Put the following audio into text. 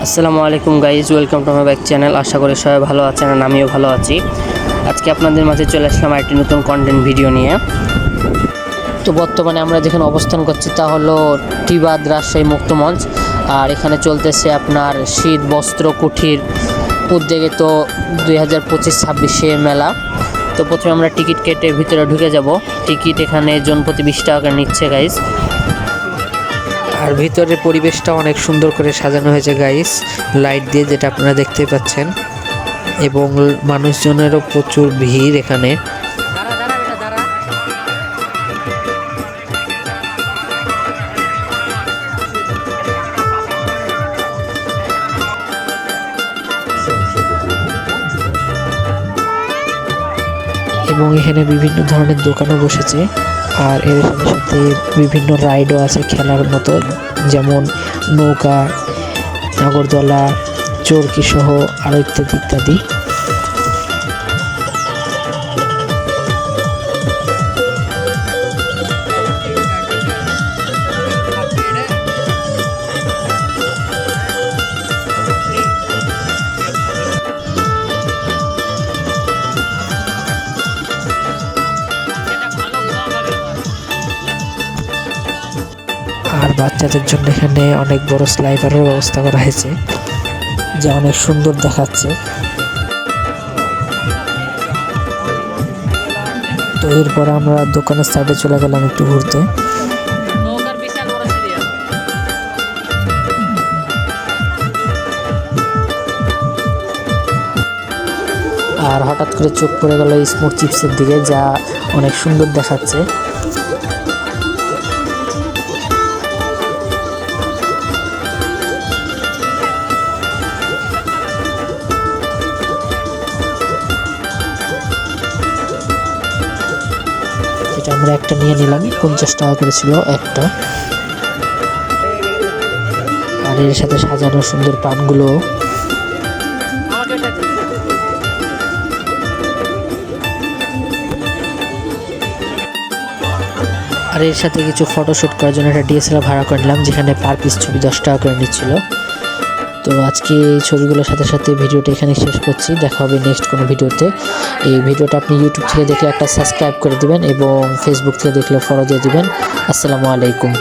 আসসালামু আলাইকুম guys, welcome to my back channel. আশা করি সবাই ভালো আছেন আর আমিও ভালো আছি। আজকে আপনাদের মাঝে চলে আসলাম একটি নতুন কন্টেন্ট ভিডিও নিয়ে। তো বর্তমানে আমরা যেখানে অবস্থান করছি তা হলো টিবাদ রাজশাহী মুক্ত মঞ্চ। আর এখানে চলতেছে আপনার শীত বস্ত্র কুঠির উদ্যোগে তো 2025-26 মেলা। তো প্রথমে আমরা টিকিট কেটে ভিতরে ঢুকে যাব। টিকিট এখানে জনপ্রতি 20 টাকা করে নিচ্ছে গাইজ। আর ভিতরের পরিবেশটা অনেক সুন্দর করে সাজানো হয়েছে গাইস, লাইট দিয়ে, যেটা আপনারা দেখতে পাচ্ছেন। এবং মানুষজনেরও প্রচুর ভিড় এখানে। এবং এখানে বিভিন্ন ধরনের দোকানও বসেছে। আর এর সাথে সাথে বিভিন্ন রাইডও আছে খেলার মতো, যেমন নৌকা, নাগরদোলা, চরকি সহ আরও ইত্যাদি ইত্যাদি। আর বাচ্চাদের জন্য এখানে অনেক বড় স্লাইডারের ব্যবস্থা করা হয়েছে, যা অনেক সুন্দর দেখাচ্ছে। তো এরপর আমরা দোকানের সাইডে চলে গেলাম একটু ঘুরতে। আর হঠাৎ করে চোখ পড়ে গেল স্মোক চিপসের দিকে, যা অনেক সুন্দর দেখাচ্ছে। এটা আমরা একটা নিয়ে নিলাম, 50 টাকা করে ছিল একটা। আর এর সাথে সাজানো সুন্দর পানগুলো। আর এর সাথে কিছু ফটোশ্যুট করার জন্য একটা ডিএসএলআর ভাড়া করে নিলাম, যেখানে পার পিস ছবি 10 টাকা করে নিচ্ছিল। তো আজকে এই ছবিগুলোর সাথে সাথে ভিডিওটা এখানে শেষ করছি। দেখা হবে নেক্সট কোনো ভিডিওতে। এই ভিডিওটা আপনি ইউটিউব থেকে দেখলে একটা সাবস্ক্রাইব করে দিবেন এবং ফেসবুক থেকে দেখলে ফলো দিয়ে দিবেন। আসসালামু আলাইকুম।